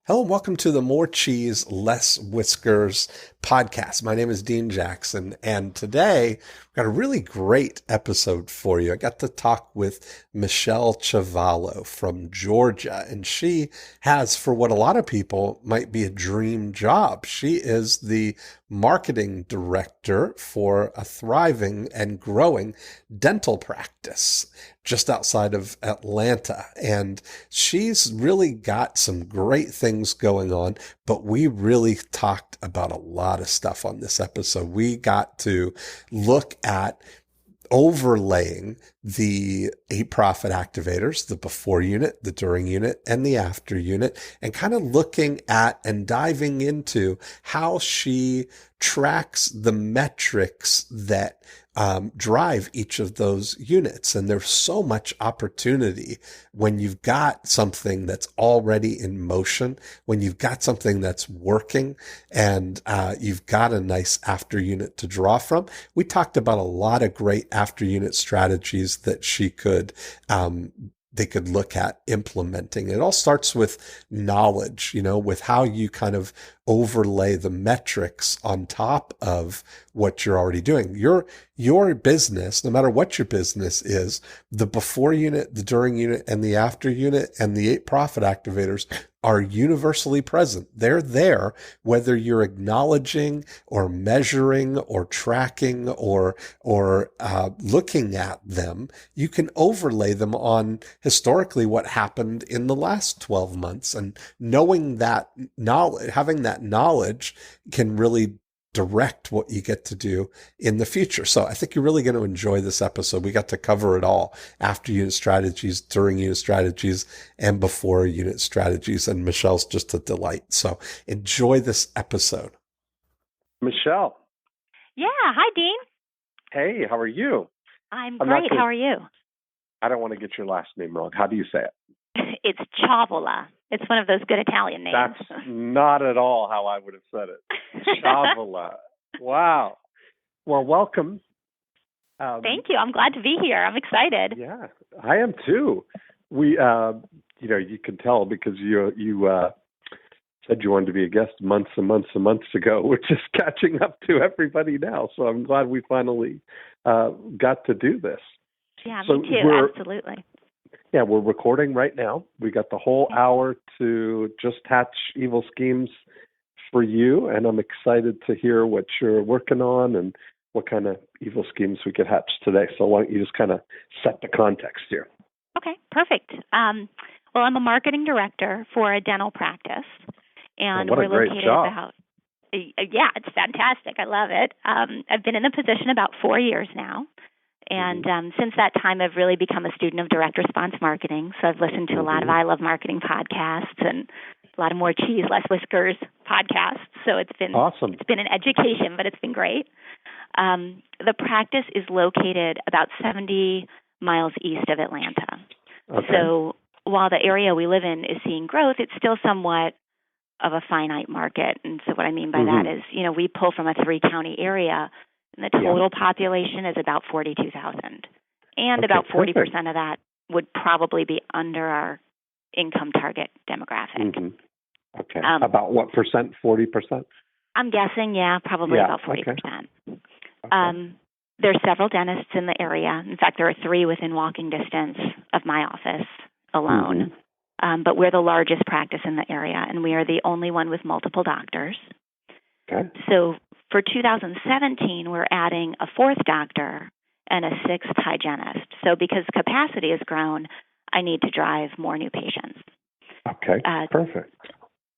Hello and welcome to the More Cheese, Less Whiskers podcast. My name is Dean Jackson, and today we've got a really great episode for you. I got to talk with Michelle Ciavola from Georgia, and she has, for what a lot of people might be a dream job, she is the marketing director for a thriving and growing dental practice just outside of Atlanta. And she's really got some great things going on, but we really talked about a lot of stuff on this episode. We got to look at overlaying the 8-profit activators, the before unit, the during unit, and the after unit, and kind of looking at and diving into how she tracks the metrics that drive each of those units. And there's so much opportunity when you've got something that's already in motion, when you've got something that's working, and you've got a nice after unit to draw from. We talked about a lot of great after unit strategies that they could look at implementing. It all starts with knowledge, with how you kind of overlay the metrics on top of what you're already doing. Your business, no matter what your business is, the before unit, the during unit, and the after unit, and the 8-profit activators are universally present. They're there, whether you're acknowledging or measuring or tracking or looking at them. You can overlay them on historically what happened in the last 12 months, and knowing that knowledge, having that knowledge can really direct what you get to do in the future. So I think you're really going to enjoy this episode. We got to cover it all: after unit strategies, during unit strategies, and before unit strategies. And Michelle's just a delight. So enjoy this episode. Michelle. Yeah. Hi, Dean. Hey, how are you? I'm great. How are you? I don't want to get your last name wrong. How do you say it? It's Ciavola. It's one of those good Italian names. That's not at all how I would have said it. Ciavola. Wow. Well, welcome. Thank you. I'm glad to be here. I'm excited. Yeah, I am too. We, you can tell because you said you wanted to be a guest months and months and months ago. We're just catching up to everybody now. So I'm glad we finally got to do this. Yeah, me too. Absolutely. Yeah, we're recording right now. We got the whole hour to just hatch evil schemes for you, and I'm excited to hear what you're working on and what kind of evil schemes we could hatch today. So why don't you just kind of set the context here? Okay, perfect. Well, I'm a marketing director for a dental practice, and we're located great job. about. Yeah, it's fantastic. I love it. I've been in the position about 4 years now. And since that time, I've really become a student of direct response marketing. So I've listened to a lot of I Love Marketing podcasts and a lot of More Cheese, Less Whiskers podcasts. So it's been awesome. It's been an education, but it's been great. The practice is located about 70 miles east of Atlanta. Okay. So while the area we live in is seeing growth, it's still somewhat of a finite market. And so what I mean by that is, we pull from a 3-county area, and the total population is about 42,000. And about 40% of that would probably be under our income target demographic. Okay. About what percent? 40%? I'm guessing, probably about 40%. Okay. There's several dentists in the area. In fact, there are 3 within walking distance of my office alone. But we're the largest practice in the area, and we are the only one with multiple doctors. Okay. So for 2017, we're adding a 4th doctor and a 6th hygienist. So because capacity has grown, I need to drive more new patients. Okay, perfect.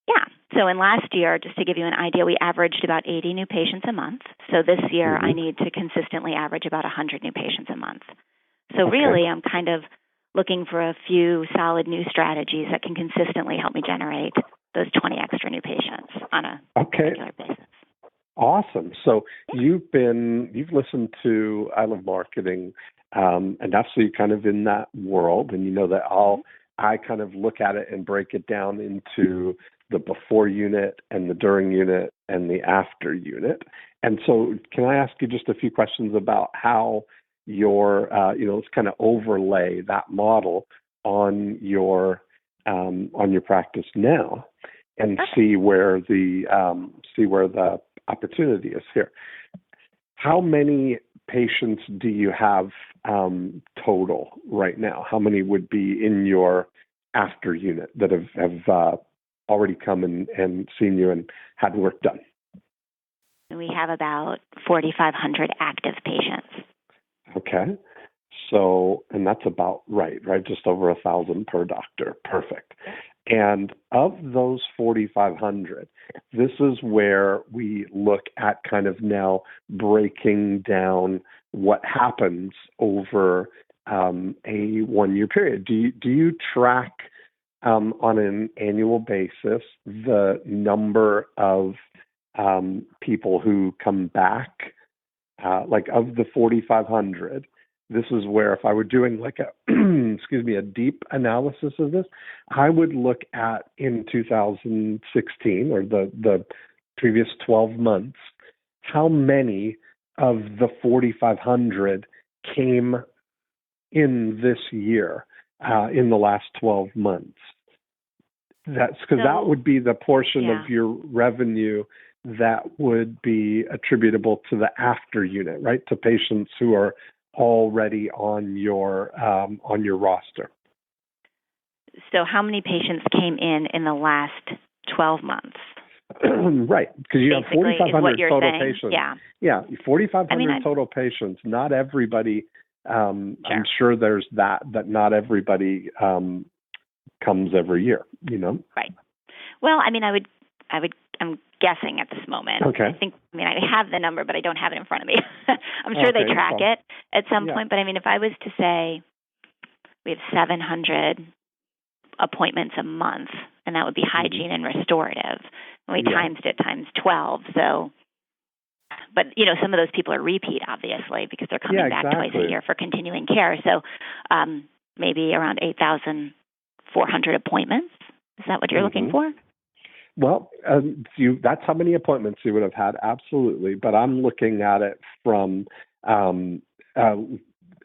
Yeah. So in last year, just to give you an idea, we averaged about 80 new patients a month. So this year, I need to consistently average about 100 new patients a month. So really, I'm kind of looking for a few solid new strategies that can consistently help me generate those 20 extra new patients on a regular basis. Awesome. So you've listened to I Love Marketing, and that's so you're kind of in that world, and you know that I kind of look at it and break it down into the before unit and the during unit and the after unit. And so can I ask you just a few questions about how let's kind of overlay that model on your practice now. and Perfect. see where the opportunity is here. How many patients do you have total right now? How many would be in your after unit that have already come and seen you and had work done? We have about 4,500 active patients. Okay. So, and that's about right? Just over 1,000 per doctor. Perfect. And of those 4,500, this is where we look at kind of now breaking down what happens over a 1 year period. Do you track on an annual basis the number of people who come back? Like of the 4,500, this is where if I were doing like a a deep analysis of this, I would look at in 2016 or the previous 12 months, how many of the 4,500 came in this year, in the last 12 months. That's because that would be the portion of your revenue that would be attributable to the after unit, right? To patients who are already on your roster. So how many patients came in the last 12 months? Right, because you have 4,500 total saying. patients. Yeah, 4,500 total patients. Not everybody. I'm sure there's that not everybody comes every year. Right. Well, I'm guessing at this moment. Okay. I have the number, but I don't have it in front of me. I'm sure they track it at some point. But if I was to say we have 700 appointments a month, and that would be hygiene and restorative, and we times it times 12. So, but some of those people are repeat, obviously, because they're coming back twice a year for continuing care. So, maybe around 8,400 appointments. Is that what you're looking for? Well, that's how many appointments you would have had, absolutely. But I'm looking at it from, and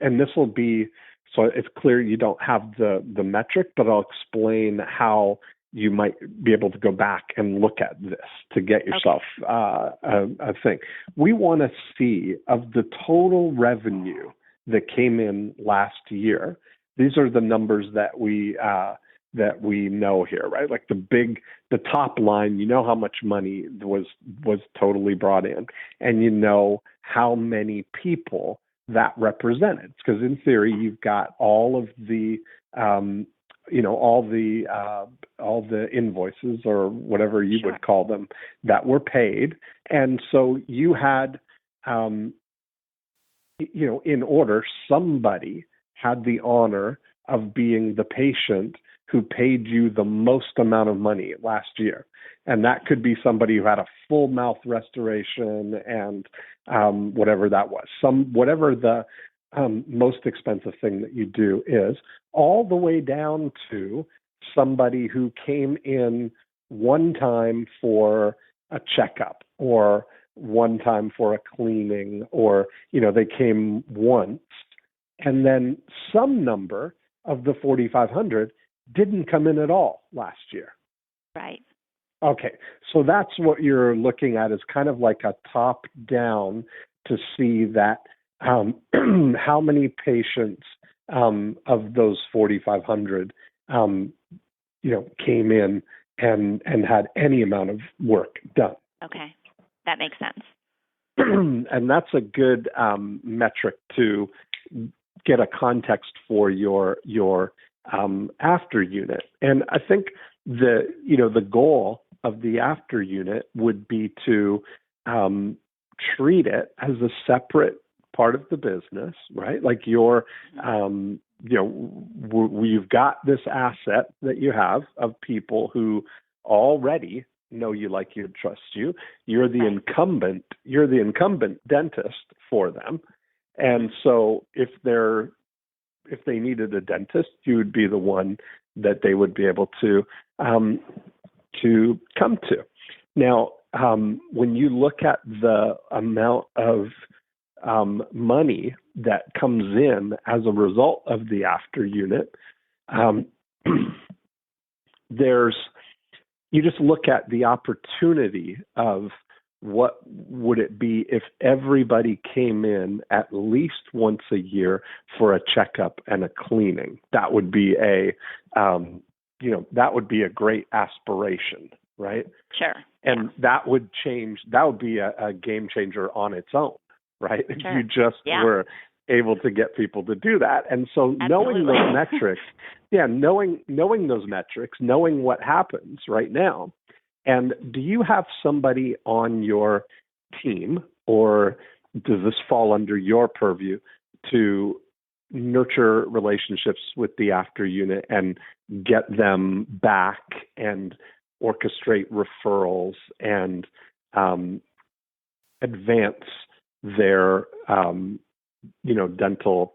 this will be, so it's clear you don't have the metric, but I'll explain how you might be able to go back and look at this to get yourself a thing. We want to see of the total revenue that came in last year. These are the numbers that we know here, right? Like the top line, how much money was totally brought in, and how many people that represented. Because in theory, you've got all of the, all the invoices or whatever you would call them that were paid, and so you had, in order, somebody had the honor of being the patient who paid you the most amount of money last year. And that could be somebody who had a full mouth restoration and whatever that was. Whatever the most expensive thing that you do is, all the way down to somebody who came in one time for a checkup or one time for a cleaning, or, they came once, and then some number of the 4,500 didn't come in at all last year. Right. Okay, so that's what you're looking at, is kind of like a top down to see that how many patients of those 4,500 came in and had any amount of work done. Okay, that makes sense. And that's a good metric to get a context for your after unit. And I think the goal of the after unit would be to treat it as a separate part of the business, right? Like you've got this asset that you have of people who already know you, like you, trust you. You're the incumbent dentist for them. And so if they needed a dentist, you would be the one that they would be able to come to. Now, when you look at the amount of money that comes in as a result of the after unit, there's you just look at the opportunity of what would it be if everybody came in at least once a year for a checkup and a cleaning. That would be that would be a great aspiration, right? Sure. And that would be a game changer on its own, right? If Sure. you just were able to get people to do that. And so knowing those metrics, knowing those metrics, knowing what happens right now. And do you have somebody on your team, or does this fall under your purview to nurture relationships with the after unit and get them back and orchestrate referrals and advance their dental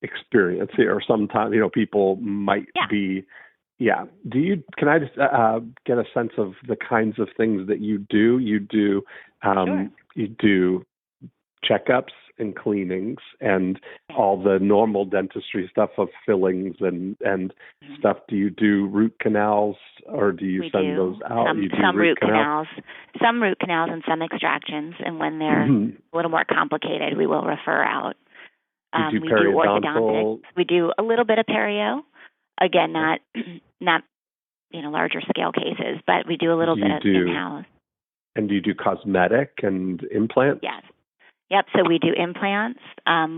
experience here? Or sometimes people might be. Yeah. Can I just get a sense of the kinds of things that you do? You do Sure. You do checkups and cleanings and all the normal dentistry stuff of fillings and stuff. Do you do root canals, or do you send those out? Some root canals, and some extractions. And when they're a little more complicated, we will refer out. We do orthodontics. We do a little bit of perio. Again, not larger scale cases, but we do a little bit of in-house. And do you do cosmetic and implants? Yes. Yep. So we do implants.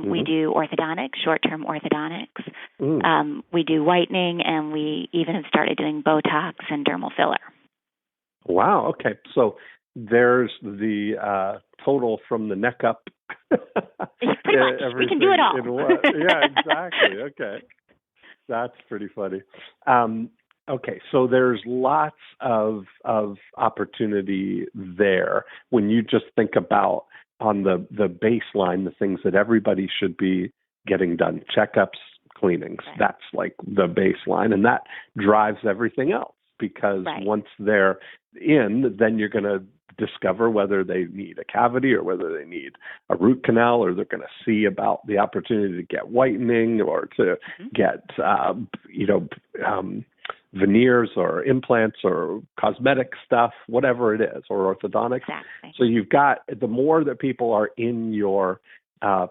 We do orthodontics, short-term orthodontics. We do whitening, and we even have started doing Botox and dermal filler. Wow. Okay. So there's the total from the neck up. Pretty much. We can do it all. Yeah, exactly. Okay. That's pretty funny. Okay, so there's lots of opportunity there when you just think about on the baseline, the things that everybody should be getting done: checkups, cleanings. Right. That's like the baseline, and that drives everything else, because once they're in, then you're going to discover whether they need a cavity or whether they need a root canal, or they're going to see about the opportunity to get whitening or to get veneers or implants or cosmetic stuff, whatever it is, or orthodontics. Exactly. So you've got, the more that people are in your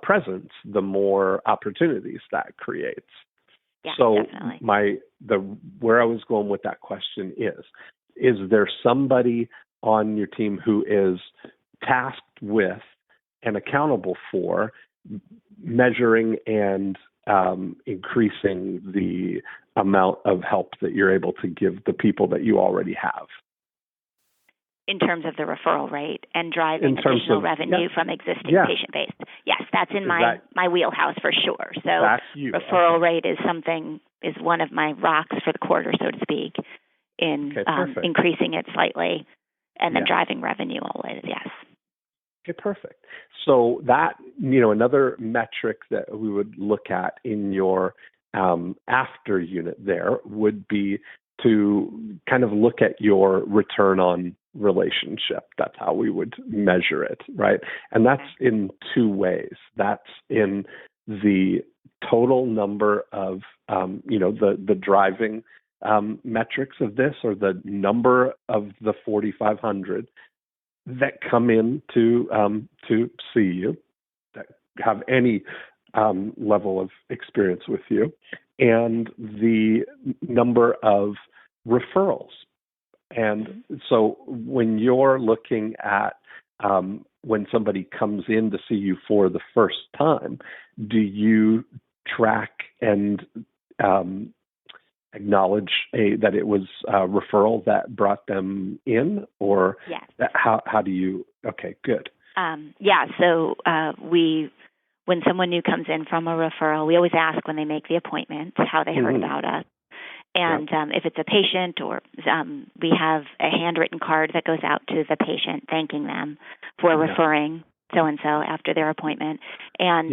presence, the more opportunities that creates. Yeah, so definitely. Where I was going with that question is there somebody on your team who is tasked with and accountable for measuring and increasing the amount of help that you're able to give the people that you already have? In terms of the referral rate and driving additional revenue from existing patient base. Yes, that's in my wheelhouse for sure. So referral rate is one of my rocks for the quarter, so to speak, in increasing it slightly and then driving revenue always, yes. Okay, perfect. So that, another metric that we would look at in your after unit there would be to kind of look at your return on relationship. That's how we would measure it, right? And that's in two ways. That's in the total number of, the driving metrics of this, or the number of the 4,500 that come in to see you, that have any level of experience with you, and the number of referrals. And so when you're looking at when somebody comes in to see you for the first time, do you track and acknowledge that it was a referral that brought them in, or how do you? Okay, good. So when someone new comes in from a referral, we always ask when they make the appointment how they heard about us. And if it's a patient, or we have a handwritten card that goes out to the patient thanking them for referring so-and-so after their appointment. And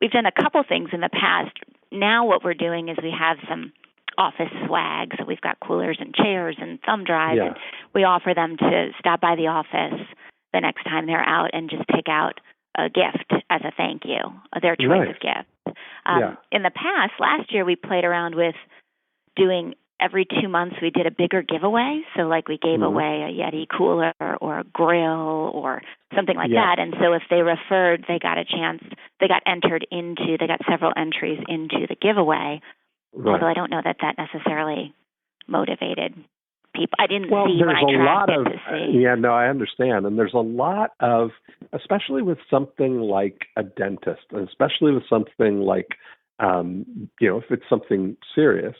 we've done a couple things in the past. Now what we're doing is we have some office swag. So we've got coolers and chairs and thumb drives. And we offer them to stop by the office the next time they're out and just pick out a gift as a thank you, their choice of gift. In the past, last year, we played around with doing every 2 months we did a bigger giveaway. So like we gave away a Yeti cooler or a grill or something like that. And so if they referred, they got a chance, they got several entries into the giveaway. Right. Although I don't know that necessarily motivated people. I didn't see when I tracked it to see. Yeah, no, I understand. And there's a lot of, especially with something like a dentist, and especially with something like, if it's something serious,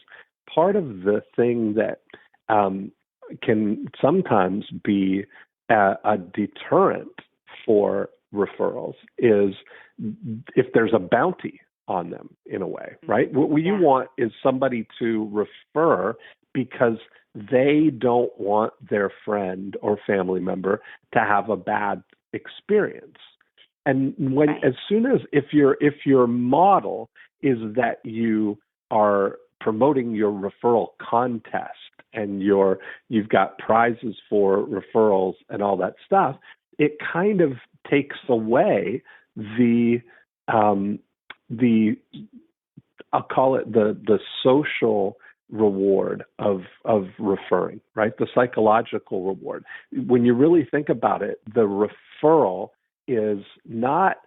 part of the thing that can sometimes be a deterrent for referrals is if there's a bounty on them in a way, right? What you want is somebody to refer because they don't want their friend or family member to have a bad experience. And as soon as if your model is that you are promoting your referral contest and you've got prizes for referrals and all that stuff, it kind of takes away the I'll call it the social reward of referring, right? The psychological reward. When you really think about it, the referral is not,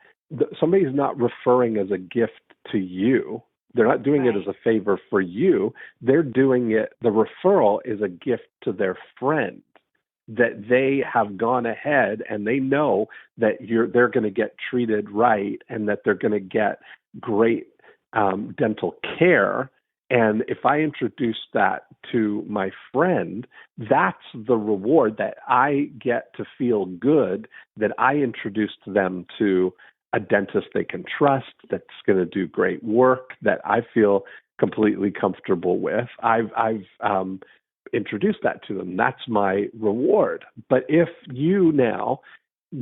somebody's not referring as a gift to you. They're not doing it as a favor for you. They're doing it, the referral is a gift to their friend, that they have gone ahead and they know that they're going to get treated right and that they're going to get great dental care. And if I introduce that to my friend, that's the reward, that I get to feel good that I introduced them to a dentist they can trust, that's going to do great work, that I feel completely comfortable with. I've introduced that to them. That's my reward. But if you now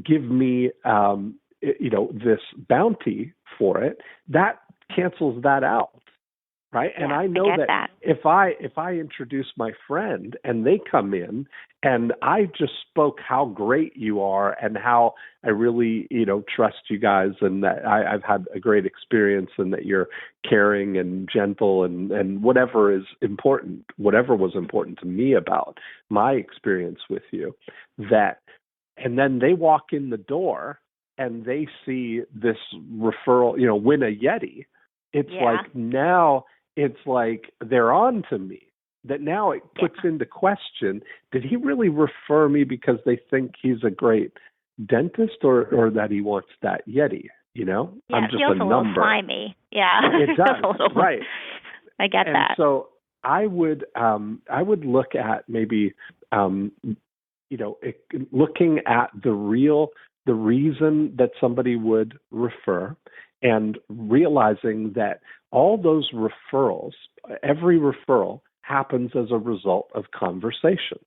give me, this bounty for it, that cancels that out. Right. And I know that if I introduce my friend and they come in and I just spoke how great you are and how I really, trust you guys and that I've had a great experience and that you're caring and gentle and whatever is important, whatever was important to me about my experience with you, and then they walk in the door and they see this referral, win a Yeti. It's like now it's like they're on to me, that now it puts into question, did he really refer me because they think he's a great dentist or that he wants that Yeti, I'm just a number. Little slimy. Yeah. It does. Right. I get and that. So I would look at maybe, looking at the reason that somebody would refer, and realizing that all those referrals, every referral happens as a result of conversation.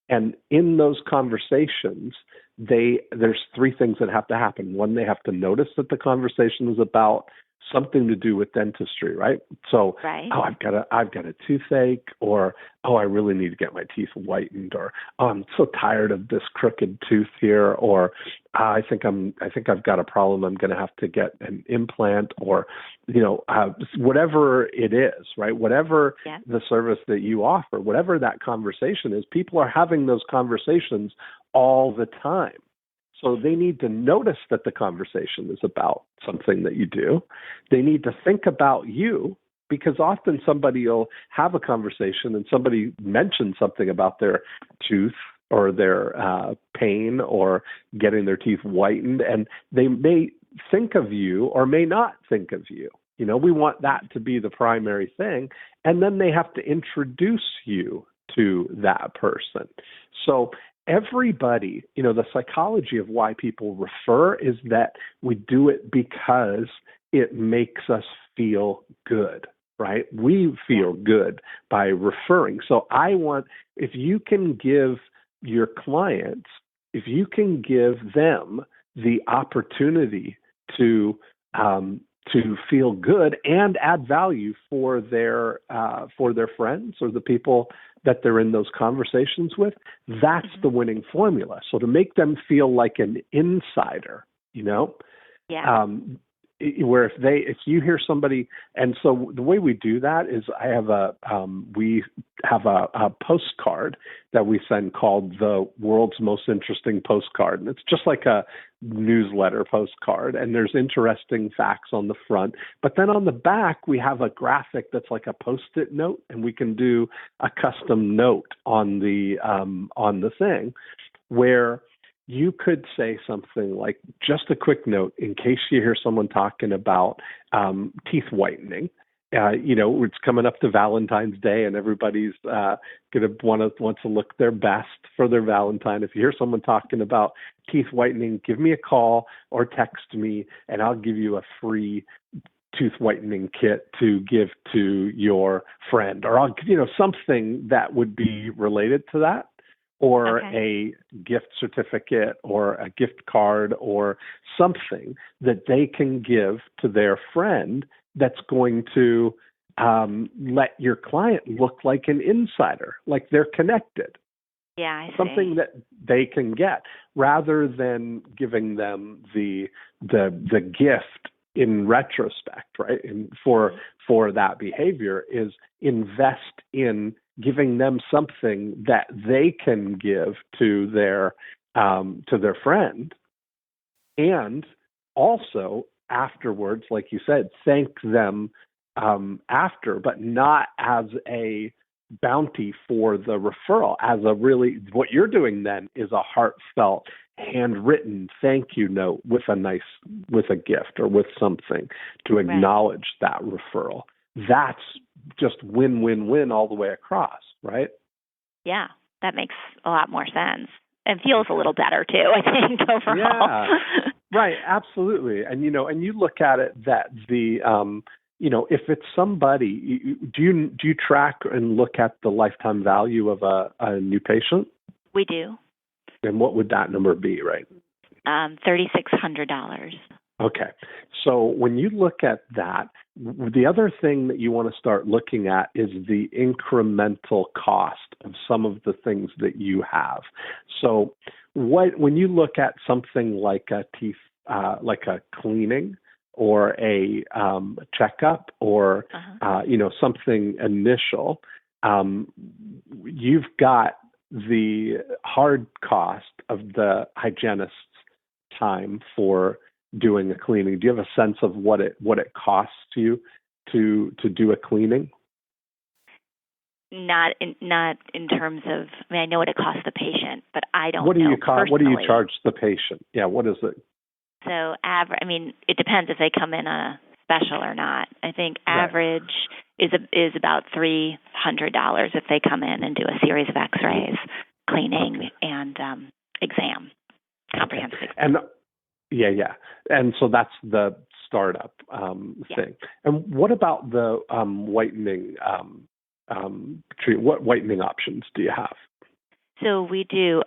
And in those conversations, there's three things that have to happen. One, they have to notice that the conversation is about something to do with dentistry, right? So, I've got a toothache, or I really need to get my teeth whitened, or I'm so tired of this crooked tooth here, or I think I've got a problem. I'm going to have to get an implant, or whatever it is, right? Whatever the service that you offer, whatever that conversation is, people are having those conversations all the time. So they need to notice that the conversation is about something that you do. They need to think about you, because often somebody will have a conversation and somebody mentions something about their tooth or their pain or getting their teeth whitened, and they may think of you or may not think of you. We want that to be the primary thing. And then they have to introduce you to that person. So everybody, the psychology of why people refer is that we do it because it makes us feel good, right? We feel good by referring. So if you can give your clients, if you can give them the opportunity to feel good and add value for their friends or the people that they're in those conversations with, that's the winning formula. So to make them feel like an insider, where if you hear somebody, and so the way we do that is we have a postcard that we send called the World's Most Interesting Postcard, and it's just like a newsletter postcard, and there's interesting facts on the front, but then on the back we have a graphic that's like a Post-it note, and we can do a custom note on the thing where you could say something like, just a quick note in case you hear someone talking about teeth whitening. It's coming up to Valentine's Day, and everybody's going to want to look their best for their Valentine. If you hear someone talking about teeth whitening, give me a call or text me, and I'll give you a free tooth whitening kit to give to your friend, or something that would be related to that. Or a gift certificate or a gift card or something that they can give to their friend that's going to let your client look like an insider, like they're connected. Yeah, I see. Something that they can get, rather than giving them the gift in retrospect, right? And for that behavior is invest in giving them something that they can give to their friend, and also afterwards, like you said, thank them after, but not as a bounty for the referral. What you're doing then is a heartfelt, handwritten thank you note with a gift or with something to acknowledge that referral. That's just win-win-win all the way across, right? Yeah, that makes a lot more sense. And feels a little better too, I think, overall. Yeah, right, absolutely. And you look at it that if it's somebody, do you track and look at the lifetime value of a new patient? We do. And what would that number be, right? $3,600. Okay. So when you look at that, the other thing that you want to start looking at is the incremental cost of some of the things that you have. So when you look at something like a teeth, like a cleaning or a checkup or, something initial, you've got the hard cost of the hygienist's time for doing a cleaning. Do you have a sense of what it costs you to do a cleaning? Not in terms of. I mean, I know what it costs the patient, but I don't. What do know you personally. What do you charge the patient? Yeah, what is it? So it depends if they come in on a special or not. I think average is about $300 if they come in and do a series of X-rays, cleaning, and exam, comprehensive exam. And yeah. And so that's the startup thing. And what about the whitening treat? What whitening options do you have? So we do,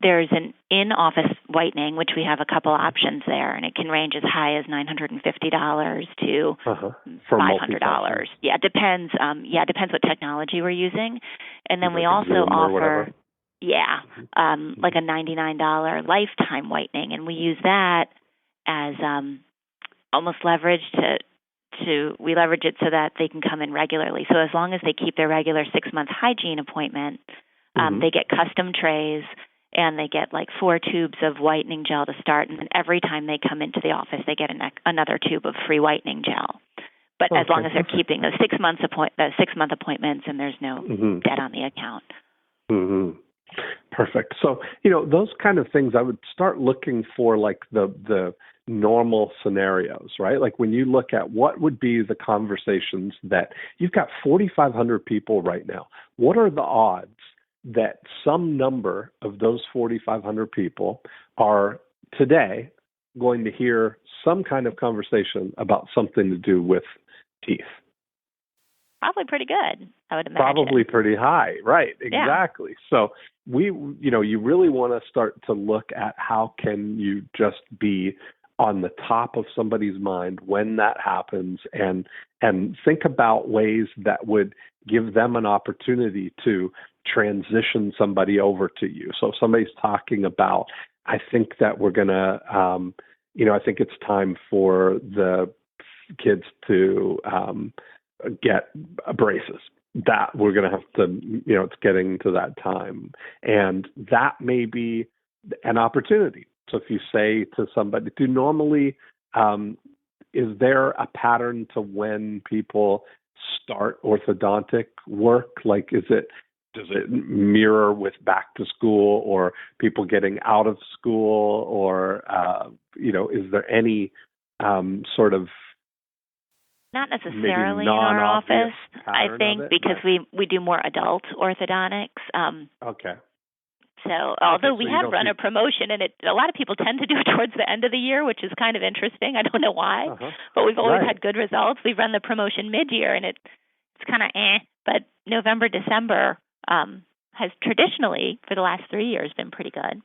there's an in-office whitening, which we have a couple options there, and it can range as high as $950 to $500. Yeah, it depends. Depends what technology we're using. And then we also offer, like a $99 lifetime whitening, and we use that as almost leverage we leverage it so that they can come in regularly. So as long as they keep their regular 6-month hygiene appointment, they get custom trays, and they get like 4 tubes of whitening gel to start, and then every time they come into the office, they get another tube of free whitening gel. But as long as they're keeping those 6-month appointments, and there's no debt on the account. Mm-hmm. Perfect. So those kind of things, I would start looking for like the normal scenarios, right? Like when you look at what would be the conversations that you've got 4,500 people right now. What are the odds that some number of those 4,500 people are today going to hear some kind of conversation about something to do with teeth? Probably pretty good, I would imagine. Probably pretty high, right? Exactly. So you really want to start to look at how can you just be on the top of somebody's mind when that happens, and think about ways that would give them an opportunity to transition somebody over to you. So if somebody's talking about, I think that we're going to, I think it's time for the kids to get braces. That we're going to have to, it's getting to that time. And that may be an opportunity. So if you say to somebody, is there a pattern to when people start orthodontic work? Like, does it mirror with back to school or people getting out of school, or, is there any sort of not necessarily in our office, I think, because we do more adult orthodontics. Okay. So although we have run a promotion, and a lot of people tend to do it towards the end of the year, which is kind of interesting. I don't know why, but we've always had good results. We've run the promotion mid-year, and it's kind of but November, December has traditionally, for the last 3 years, been pretty good.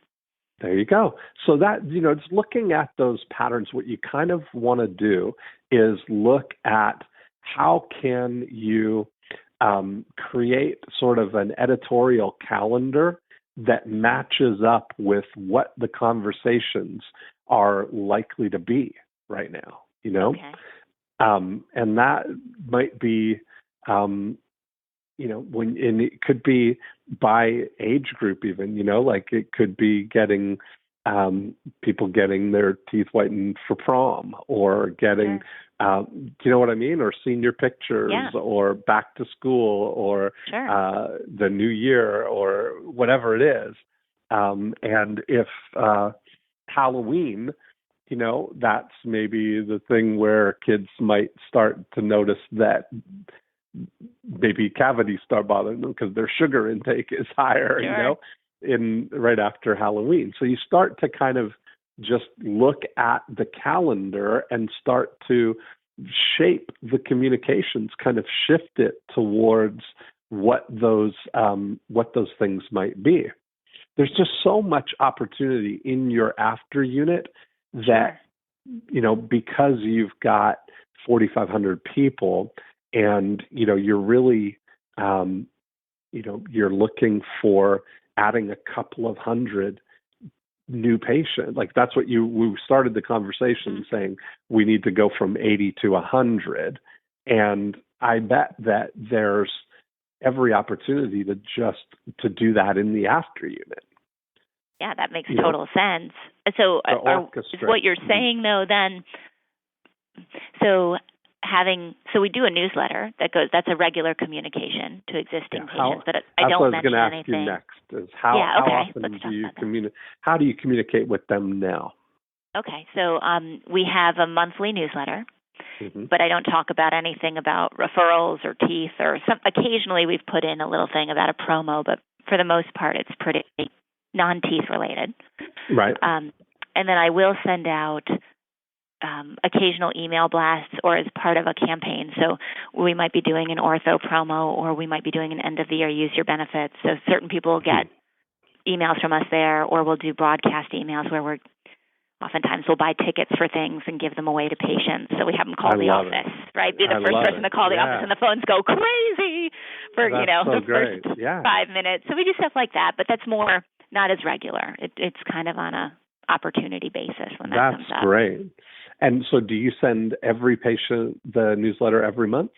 There you go. So that, just looking at those patterns, what you kind of want to do is look at how can you create sort of an editorial calendar that matches up with what the conversations are likely to be right now, Okay. And that might be, and it could be by age group even, like it could be getting people getting their teeth whitened for prom, or getting, you know what I mean? Or senior pictures, or back to school, or the new year, or whatever it is. And if Halloween, that's maybe the thing where kids might start to notice that maybe cavities start bothering them because their sugar intake is higher, in right after Halloween. So you start to kind of just look at the calendar and start to shape the communications, kind of shift it towards what those things might be. There's just so much opportunity in your after unit that, because you've got 4,500 people, and, you're really, you're looking for adding a couple of hundred new patients. Like that's what we started the conversation saying we need to go from 80 to 100. And I bet that there's every opportunity to do that in the after unit. Yeah, that makes total sense. So is what you're saying though then, so we do a newsletter that's a regular communication to existing patients, but I don't mention anything. That's what I was going to ask you next, is how often do you communicate? How do you communicate with them now? Okay, so we have a monthly newsletter, but I don't talk about anything about referrals or teeth, or occasionally we've put in a little thing about a promo, but for the most part it's pretty non-teeth related. Right. And then I will send out occasional email blasts, or as part of a campaign. So we might be doing an ortho promo, or we might be doing an end of the year use your benefits. So certain people will get emails from us there, or we'll do broadcast emails where oftentimes we'll buy tickets for things and give them away to patients. So we have them call the office, right? Be the first person to call the office, and the phones go crazy for, the first 5 minutes. So we do stuff like that, but that's more not as regular. It's kind of on a opportunity basis when that comes up. That's great. And so do you send every patient the newsletter every month?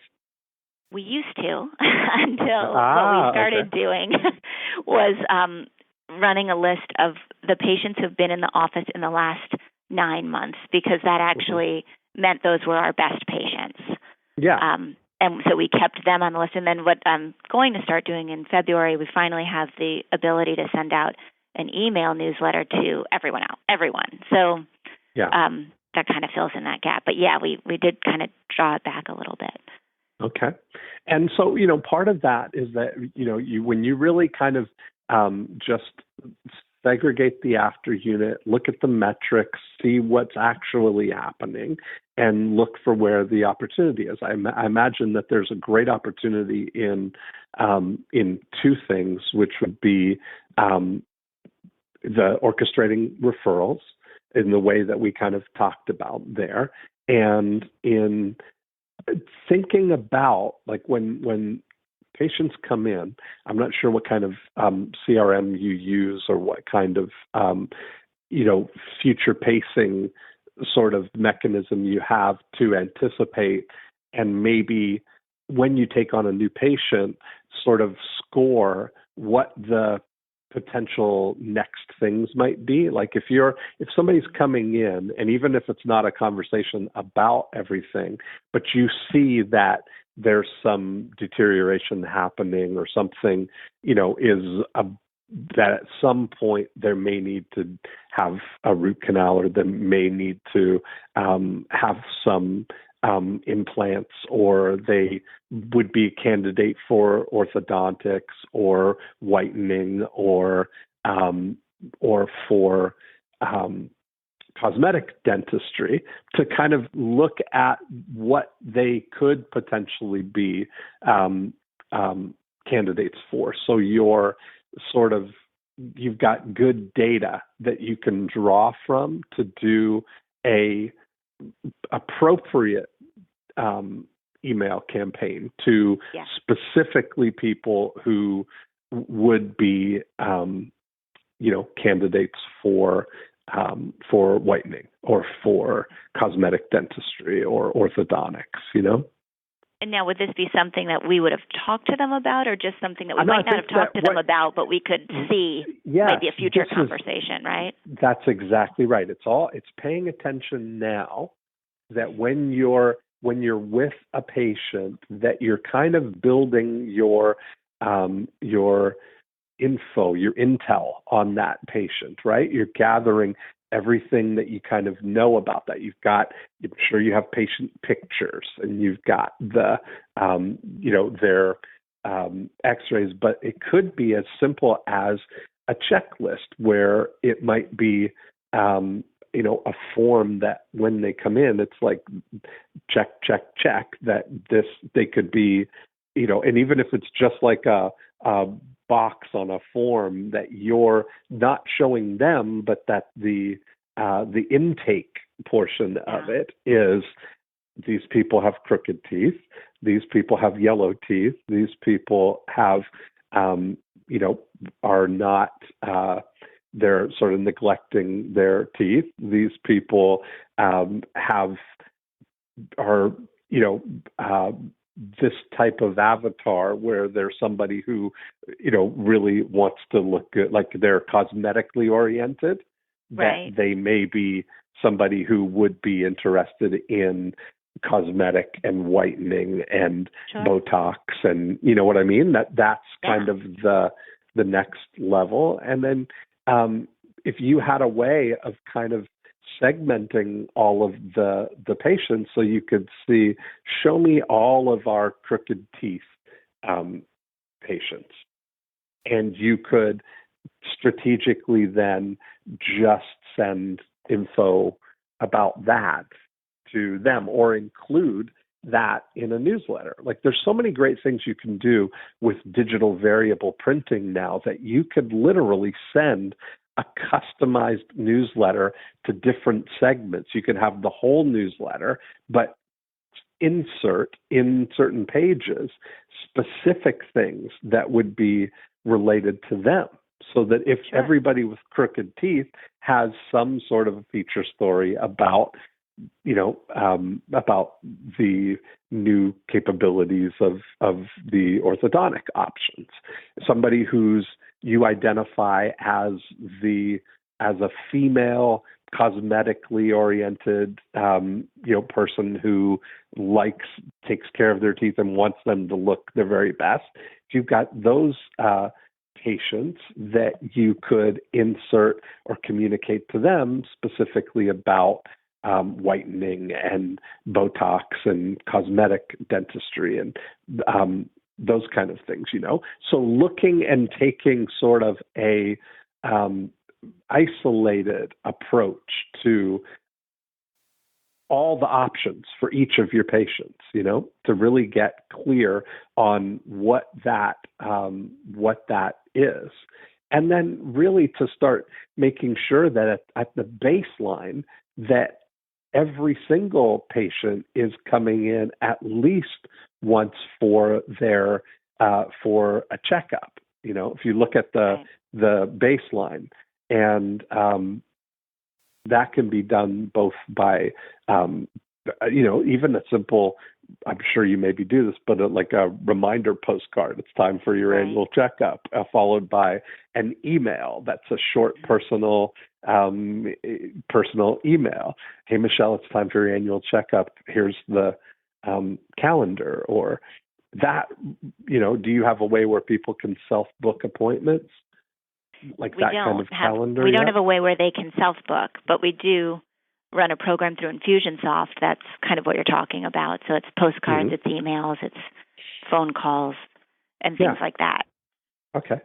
We used to until what we started doing was running a list of the patients who've been in the office in the last 9 months, because that actually meant those were our best patients. Yeah. And so we kept them on the list. And then what I'm going to start doing in February, we finally have the ability to send out an email newsletter to everyone. So that kind of fills in that gap. But we did kind of draw it back a little bit. Okay. And so, part of that is that, when you really kind of just segregate the after unit, look at the metrics, see what's actually happening, and look for where the opportunity is. I imagine that there's a great opportunity in two things, which would be the orchestrating referrals in the way that we kind of talked about there, and in thinking about, like, when patients come in, I'm not sure what kind of CRM you use, or what kind of future pacing sort of mechanism you have to anticipate, and maybe when you take on a new patient, sort of score what the potential next things might be. Like if somebody's coming in, and even if it's not a conversation about everything, but you see that there's some deterioration happening or something, that at some point there may need to have a root canal, or they may need to have some implants, or they would be a candidate for orthodontics or whitening, or for cosmetic dentistry, to kind of look at what they could potentially be candidates for. So you've got good data that you can draw from to do a appropriate email campaign to specifically people who would be, candidates for whitening or for cosmetic dentistry or orthodontics, And now, would this be something that we would have talked to them about, or just something that we might not have talked to them about, but we could see maybe a future conversation, right? That's exactly right. It's paying attention now, that when you're with a patient, that you're kind of building your info, your intel on that patient, right? You're gathering everything that you kind of know about that. I'm sure you have patient pictures, and you've got the, their x-rays, but it could be as simple as a checklist where it might be, a form that when they come in, it's like check, that they could be, and even if it's just like a box on a form that you're not showing them, but that the intake portion of it is, these people have crooked teeth, these people have yellow teeth, these people have, are not, they're sort of neglecting their teeth. These people this type of avatar where there's somebody who, really wants to look good, like they're cosmetically oriented, right? That they may be somebody who would be interested in cosmetic and whitening and Botox, and you know what I mean? That's kind of the next level. And then if you had a way of kind of segmenting all of the patients, so you could see, show me all of our crooked teeth patients, and you could strategically then just send info about that to them, or include that in a newsletter. Like, there's so many great things you can do with digital variable printing now, that you could literally send a customized newsletter to different segments. You could have the whole newsletter, but insert in certain pages specific things that would be related to them. So that if everybody with crooked teeth has some sort of a feature story about, about the new capabilities of the orthodontic options, somebody who's you identify as a female, cosmetically oriented, person who takes care of their teeth and wants them to look their very best. If you've got those patients, that you could insert or communicate to them specifically about whitening and Botox and cosmetic dentistry and those kind of things, So looking and taking sort of a isolated approach to all the options for each of your patients, to really get clear on what that is. And then really to start making sure that at the baseline, that every single patient is coming in at least once for their for a checkup. If you look at the baseline, and that can be done both by, even a simple, I'm sure you maybe do this, but like a reminder postcard. It's time for your annual checkup, followed by an email that's a short personal email. Hey, Michelle, it's time for your annual checkup. Here's the calendar. Or that, do you have a way where people can self-book appointments? Like that kind of calendar? We don't have a way where they can self-book, but we do run a program through Infusionsoft. That's kind of what you're talking about. So it's postcards, it's emails, it's phone calls, and things like that. Okay.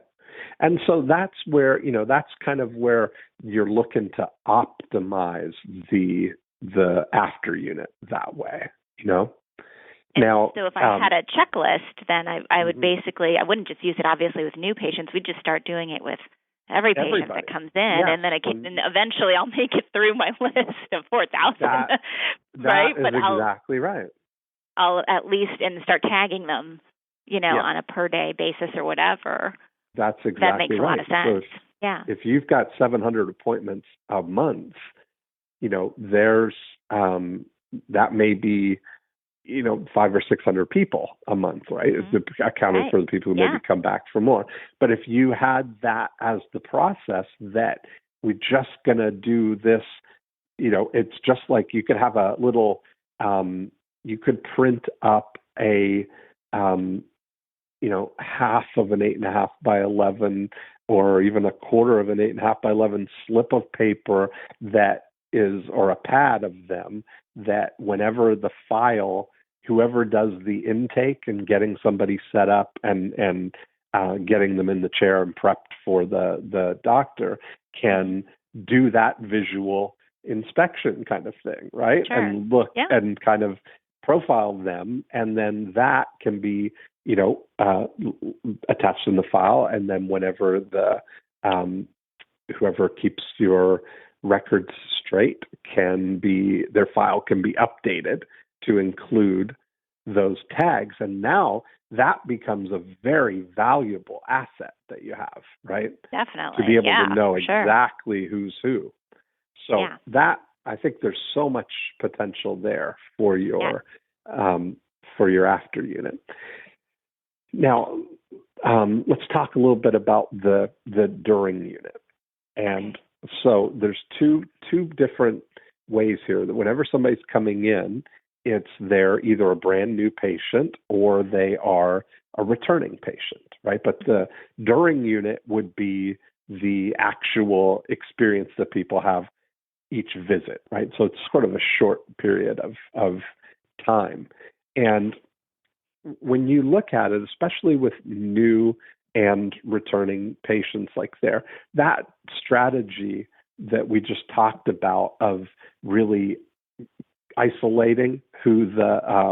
And so that's where, that's kind of where you're looking to optimize the after unit that way, Now, so if I had a checklist, then I would basically, I wouldn't just use it obviously with new patients. We'd just start doing it with every patient that comes in, and then and eventually I'll make it through my list of 4,000. Right? That is exactly right. I'll at least start tagging them, on a per day basis or whatever. That's exactly that makes a lot of sense. So if you've got 700 appointments a month, there's that may be 500 or 600 people a month, right? Accounting for the people who maybe come back for more. But if you had that as the process, that we're just going to do this, it's just like you could have a little, you could print up a, half of an 8.5 by 11 or even a quarter of an 8.5 by 11 slip of paper that is, or a pad of them, that whenever the file, whoever does the intake and getting somebody set up and getting them in the chair and prepped for the doctor, can do that visual inspection kind of thing, right? Sure. And look and kind of profile them, and then that can be attached in the file, and then whenever the whoever keeps your records straight their file can be updated to include those tags. And now that becomes a very valuable asset that you have, right? Definitely. To be able to know exactly who's who. So that, I think there's so much potential there for your after unit. Now, let's talk a little bit about the during unit. And so there's two different ways here. That whenever somebody's coming in, they're either a brand new patient or they are a returning patient, right? But the during unit would be the actual experience that people have each visit, right? So it's sort of a short period of time. And when you look at it, especially with new and returning patients that strategy that we just talked about of really isolating who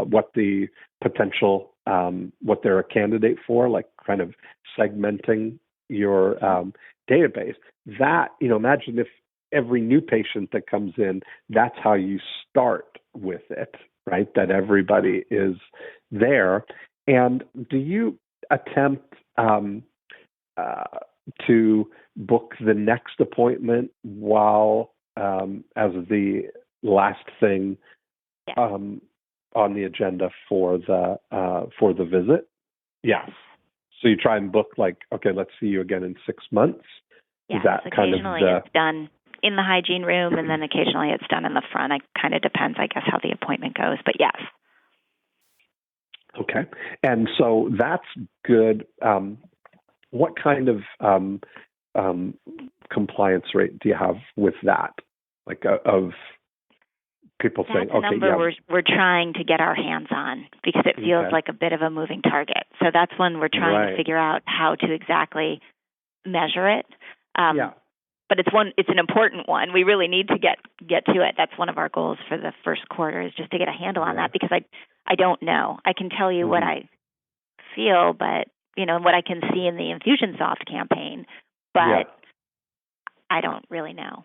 what the potential, what they're a candidate for, like kind of segmenting your database. That, imagine if every new patient that comes in, that's how you start with it, right? That everybody is there. And do you attempt to book the next appointment while as the last thing on the agenda for the visit? Yes. So you try and book okay, let's see you again in 6 months. Yes, is that kind of it's done in the hygiene room, and then occasionally it's done in the front. It kind of depends, I guess, how the appointment goes. But yes. Okay. And so that's good. What kind of compliance rate do you have with that? Of people saying, okay, that's a number we're trying to get our hands on, because it feels like a bit of a moving target. So that's when we're trying to figure out how to exactly measure it. But it's an important one. We really need to get to it. That's one of our goals for the first quarter, is just to get a handle on that, because I don't know. I can tell you what I feel, but what I can see in the Infusionsoft campaign, but I don't really know.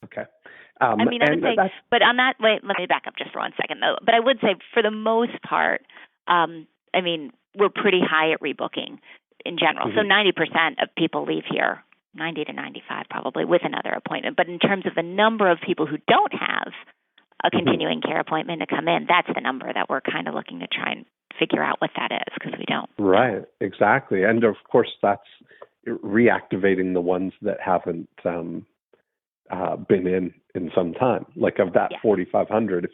Okay. I would say, but on that, wait, let me back up just for 1 second though. But I would say, for the most part, we're pretty high at rebooking in general. So 90% of people leave here 90 to 95 probably with another appointment. But in terms of the number of people who don't have a continuing care appointment to come in, that's the number that we're kind of looking to try and figure out what that is, because we don't. Right, exactly. And of course, that's reactivating the ones that haven't been in some time. Like of that 4,500,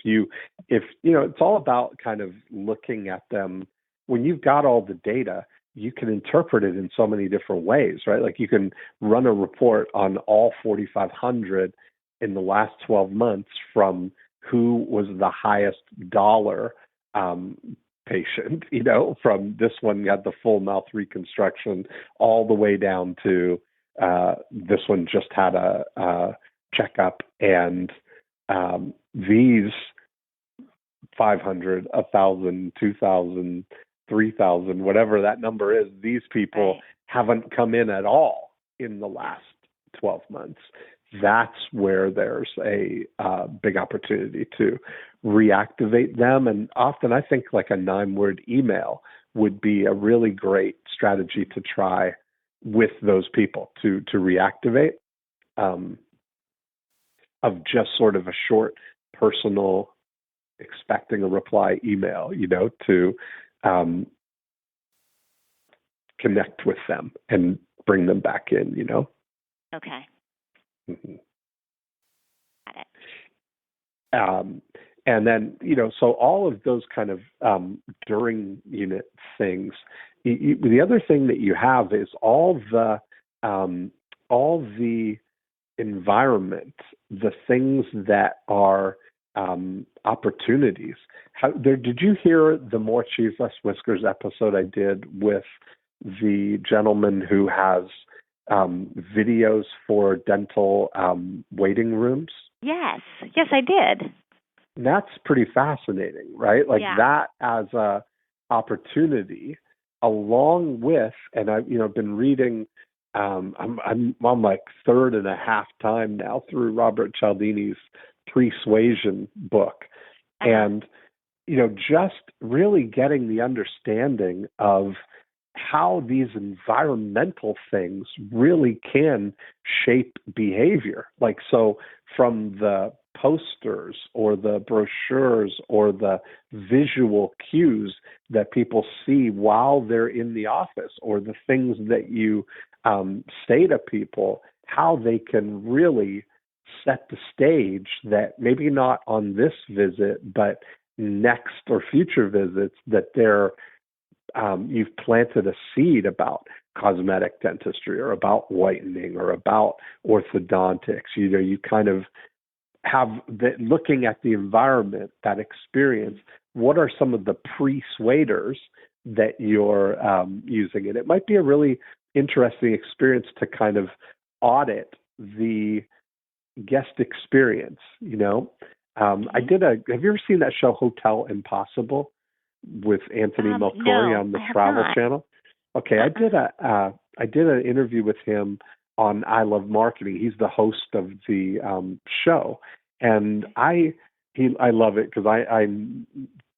if it's all about kind of looking at them. When you've got all the data, you can interpret it in so many different ways, right? Like you can run a report on all 4,500 in the last 12 months from who was the highest dollar patient, from this one got the full mouth reconstruction all the way down to this one just had a checkup, and these 500, 1,000, 2,000, 3,000, whatever that number is, these people haven't come in at all in the last 12 months. That's where there's a big opportunity to reactivate them. And often I think like a 9-word email would be a really great strategy to try with those people to reactivate, of just sort of a short, personal, expecting a reply email, to connect with them and bring them back in, Okay. Mm-hmm. Got it. And then, so all of those kind of during unit things. The other thing that you have is all the environment, the things that are opportunities. Did you hear the More Cheese, Less Whiskers episode I did with the gentleman who has videos for dental waiting rooms? Yes, I did. And that's pretty fascinating, right? Like that as a opportunity, along with, and I've been reading. I'm on like third and a half time now through Robert Cialdini's Persuasion book, and just really getting the understanding of how these environmental things really can shape behavior. Like, so from the posters or the brochures or the visual cues that people see while they're in the office, or the things that you say to people, how they can really set the stage that maybe not on this visit, but next or future visits, that they're you've planted a seed about cosmetic dentistry or about whitening or about orthodontics. You kind of have looking at the environment, that experience. What are some of the persuaders that you're using? And it might be a really interesting experience to kind of audit the guest experience. Have you ever seen that show Hotel Impossible with Anthony Melcori on the Travel Channel? Okay, I did an interview with him on I Love Marketing. He's the host of the show, and I love it because I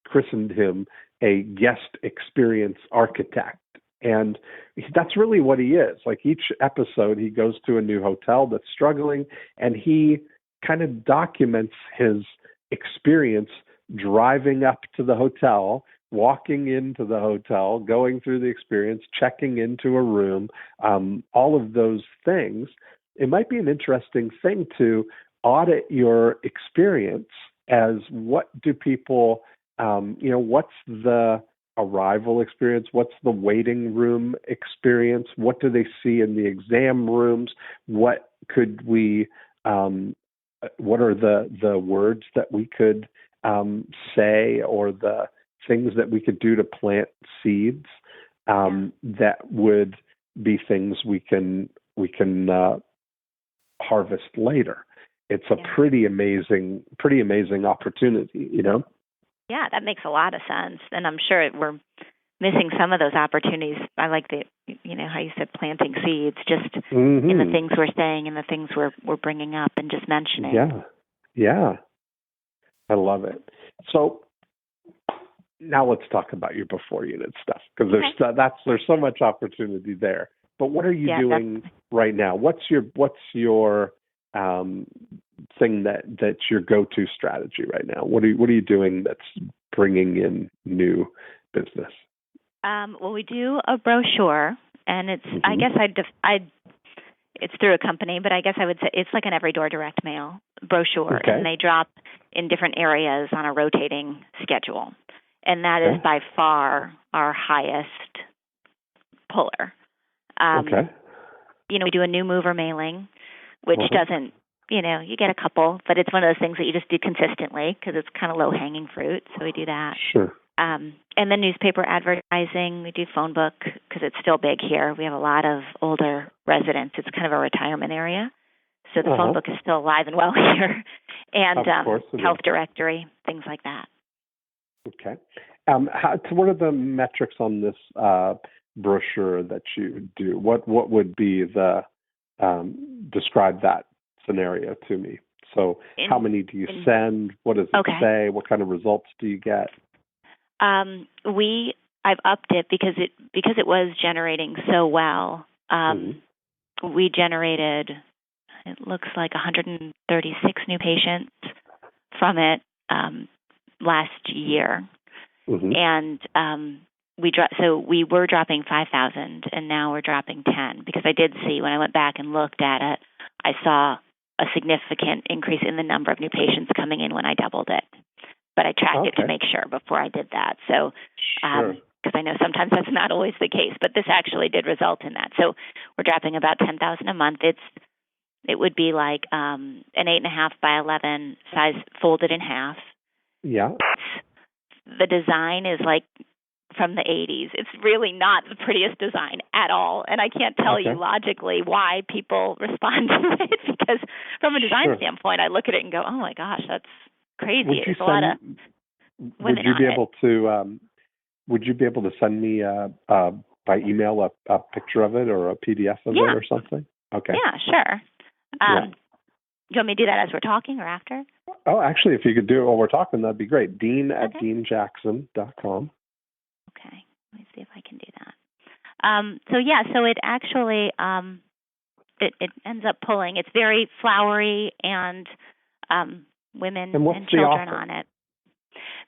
christened him a guest experience architect. And that's really what he is. Like each episode, he goes to a new hotel that's struggling, and he kind of documents his experience driving up to the hotel, walking into the hotel, going through the experience, checking into a room, all of those things. It might be an interesting thing to audit your experience as what do people, what's the arrival experience? What's the waiting room experience? What do they see in the exam rooms? What could we, what are the words that we could say, or the things that we could do to plant seeds that would be things we can harvest later? It's a pretty amazing opportunity, Yeah, that makes a lot of sense, and I'm sure we're missing some of those opportunities. I like how you said planting seeds, just in the things we're saying and the things we're bringing up and just mentioning. Yeah, I love it. So now let's talk about your before unit stuff, because there's so much opportunity there. But what are you Yeah, doing right now? What's your thing that's your go-to strategy right now? What are you doing that's bringing in new business? Well, we do a brochure, and it's I guess it's through a company, but I guess I would say it's like an every door direct mail brochure, and they drop in different areas on a rotating schedule, and that is by far our highest puller. We do a new mover mailing, which doesn't, you get a couple, but it's one of those things that you just do consistently because it's kind of low-hanging fruit, so we do that. Sure. And then newspaper advertising, we do phone book because it's still big here. We have a lot of older residents. It's kind of a retirement area, so the phone book is still alive and well here. And health directory, things like that. Okay. What are the metrics on this brochure that you do? What would be the describe that scenario to me? So how many do you send? What does it say? What kind of results do you get? I've upped it because it was generating so well. We generated, it looks like 136 new patients from it last year, and we were dropping 5,000, and now we're dropping 10 because I did see when I went back and looked at it, I saw a significant increase in the number of new patients coming in when I doubled it. But I tracked it to make sure before I did that. So, because I know sometimes that's not always the case, but this actually did result in that. So we're dropping about 10,000 a month. It would be like an 8.5 by 11 size folded in half. Yeah. The design is like from the 80s. It's really not the prettiest design at all, and I can't tell you logically why people respond to it because from a design standpoint, I look at it and go, "Oh my gosh, that's crazy." There's a lot of women on it. Would you be able to send me by email a picture of it or a PDF of it or something? Okay. Yeah, sure. Do you want me to do that as we're talking or after? Oh, actually, if you could do it while we're talking, that'd be great. Dean@deanjackson.com. Okay. Let me see if I can do that. So it actually it ends up pulling. It's very flowery and women and children on it.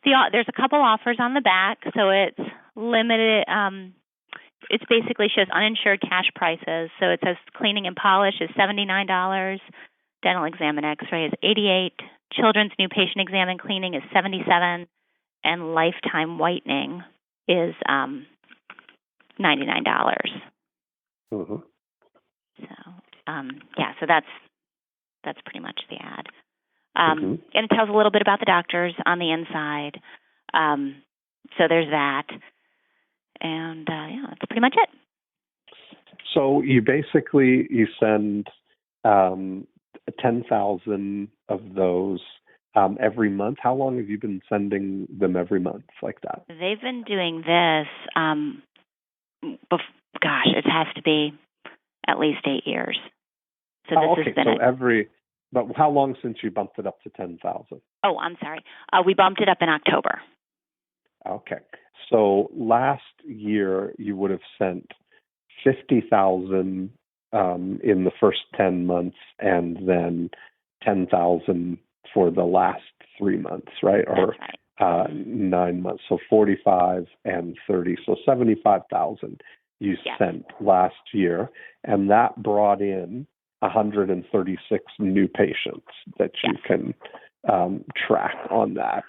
There's a couple offers on the back, so it's limited. It basically shows uninsured cash prices. So it says cleaning and polish is $79, dental exam and X-ray is $88, children's new patient exam and cleaning is $77, and lifetime whitening is $99. So so that's pretty much the ad. And it tells a little bit about the doctors on the inside. So there's that. And that's pretty much it. So you send 10,000 of those every month. How long have you been sending them every month like that? They've been doing this, it has to be at least 8 years. So this has been but how long since you bumped it up to 10,000? Oh, I'm sorry. We bumped it up in October. Okay. So last year you would have sent 50,000 in the first 10 months and then 10,000 for the last 3 months, right? Or 9 months. So 45 and 30. So 75,000 you sent last year. And that brought in 136 new patients that you can track on that.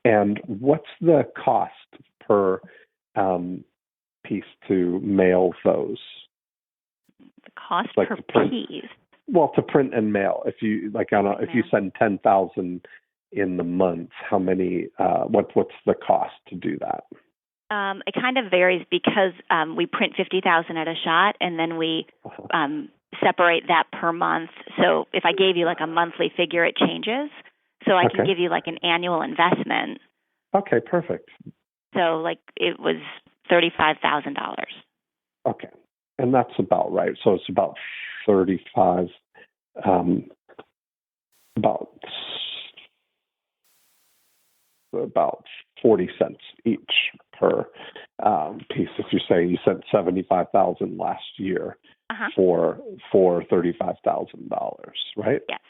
And what's the cost per piece to mail those? The cost per piece? Well, to print and mail. If you if you send 10,000 in the month, how many? What's the cost to do that? It kind of varies because we print 50,000 at a shot, and then we separate that per month. So if I gave you like a monthly figure, it changes. So I can give you like an annual investment. Okay, perfect. So like it was $35,000. Okay, and that's about right. So it's about 35, about 40 cents each per piece. If you're saying you sent $75,000 last year for $35,000, right? Yes.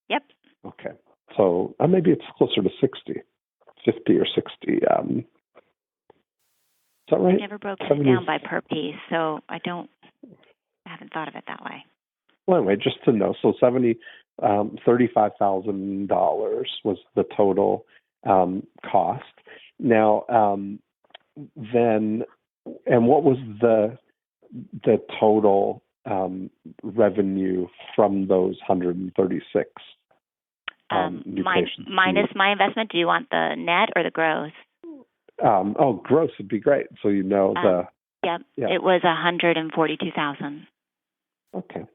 Yep. Okay. So maybe it's closer to 50 or 60. Is that right? I never broken it down by per piece, so I haven't thought of it that way. Well, anyway, just to know, so $35,000 was the total cost. Now, then, and what was the total revenue from those 136 new patients? Minus my investment. Do you want the net or the gross? Gross would be great. So Yep. It was $142,000. Okay.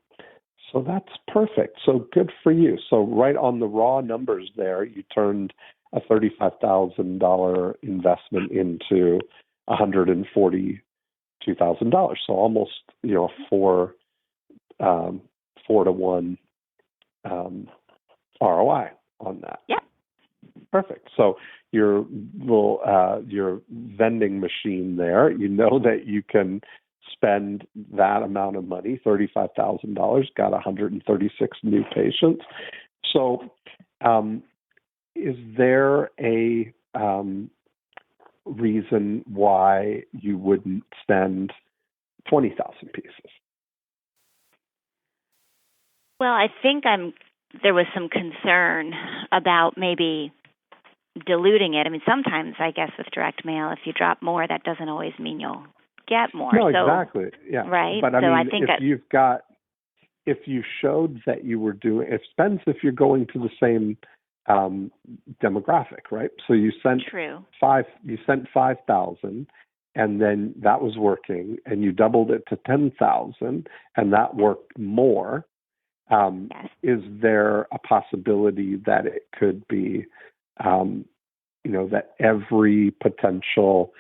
So that's perfect. So good for you. So right on the raw numbers there, you turned a $35,000 investment into $142,000. So almost, a 4 to 1 ROI on that. Yeah. Perfect. So your vending machine there, that you can spend that amount of money, $35,000, got 136 new patients. So is there a reason why you wouldn't send 20,000 pieces? Well, I think there was some concern about maybe diluting it. I mean, sometimes I guess with direct mail, if you drop more, that doesn't always mean you'll get more. No, exactly. Yeah. Right. But I think if you showed that you were doing, it depends if you're going to the same demographic, right? So you sent True. you sent 5,000, and then that was working, and you doubled it to 10,000, and that worked more. Yes. Is there a possibility that it could be, that every potential,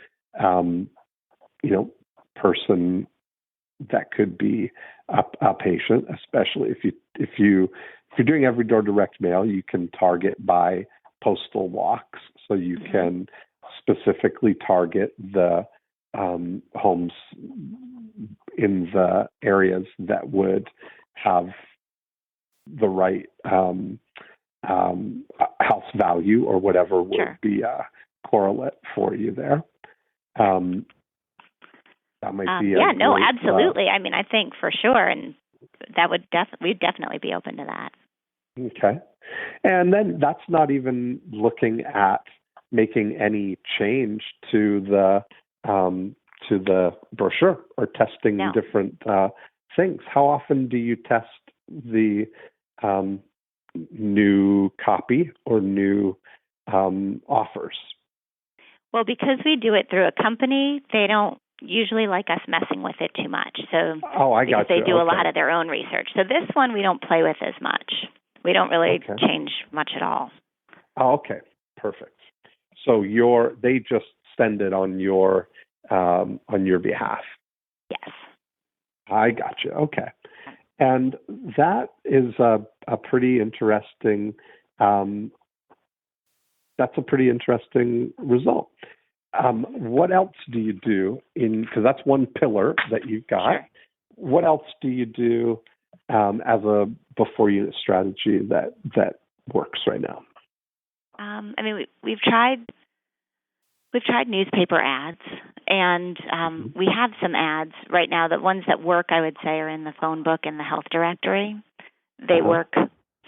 person that could be a patient, especially if you're doing every door direct mail, you can target by postal walks, so you can specifically target the homes in the areas that would have the right house value or whatever would be a correlate for you there. That might be absolutely. I mean, I think for sure, and that would we'd definitely be open to that. Okay. And then that's not even looking at making any change to the brochure or testing different things. How often do you test the new copy or new offers? Well, because we do it through a company, they don't usually like us messing with it too much. So they do a lot of their own research. So this one we don't play with as much. We don't really change much at all. Oh, okay. Perfect. So they just send it on your behalf. Yes. I got you. Okay. And that is a pretty interesting. That's a pretty interesting result. What else do you do because that's one pillar that you've got. Sure. What else do you do as a before unit strategy that works right now? I mean, we've tried newspaper ads, and we have some ads right now. The ones that work, I would say, are in the phone book and the health directory. They work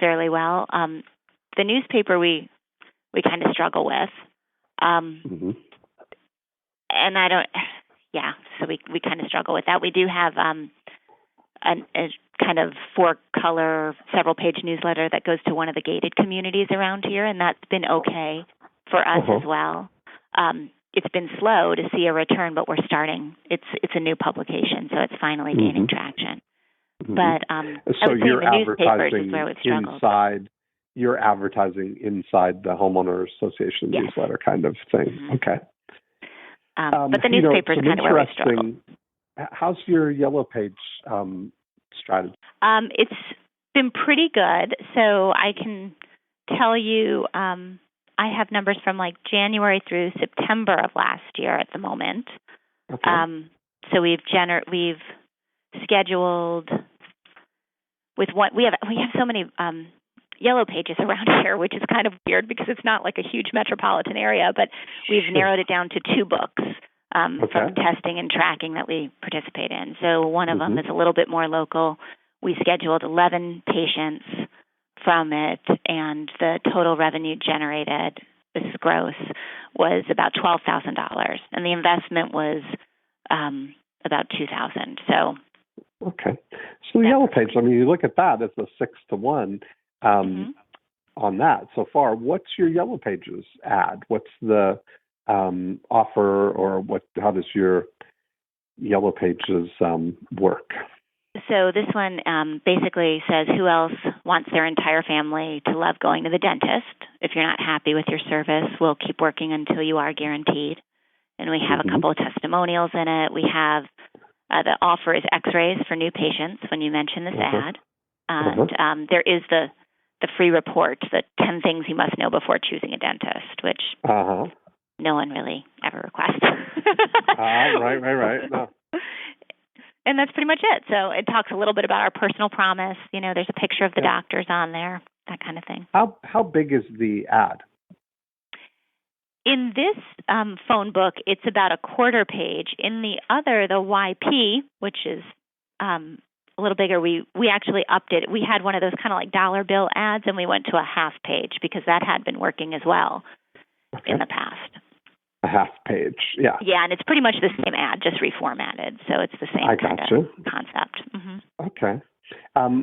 fairly well. The newspaper we kind of struggle with. And so we kind of struggle with that. We do have a kind of 4-color, several-page newsletter that goes to one of the gated communities around here, and that's been okay for us as well. It's been slow to see a return, but we're starting. It's a new publication, so it's finally gaining traction. But so you're advertising inside. You're advertising inside the homeowner association newsletter kind of thing. Okay. But the newspaper is kind of where we struggle. How's your yellow page strategy? It's been pretty good. So I can tell you I have numbers from like January through September of last year at the moment. Okay. So we've scheduled with what we have so many yellow pages around here, which is kind of weird because it's not like a huge metropolitan area, but we've narrowed it down to 2 books from testing and tracking that we participate in. So one of them is a little bit more local. We scheduled 11 patients from it, and the total revenue generated, this is gross, was about $12,000, and the investment was about $2,000. So okay, so the yellow page. I mean, you look at that; it's a 6-to-1 on that so far. What's your yellow pages ad? What's the offer, or what? How does your yellow pages work? So this one basically says who else wants their entire family to love going to the dentist. If you're not happy with your service, we'll keep working until you are guaranteed. And we have a couple of testimonials in it. We have the offer is X-rays for new patients when you mention this ad. And there is the free report, the 10 things you must know before choosing a dentist, which no one really ever requests. Right. No. And that's pretty much it. So it talks a little bit about our personal promise. You know, there's a picture of the doctors on there, that kind of thing. How big is the ad? In this phone book, it's about a quarter page. In the other, the YP, which is a little bigger, we actually upped it. We had one of those kind of like dollar bill ads, and we went to a half page because that had been working as well in the past. A half page, yeah. Yeah, and it's pretty much the same ad, just reformatted. So it's the same kind of concept. Okay.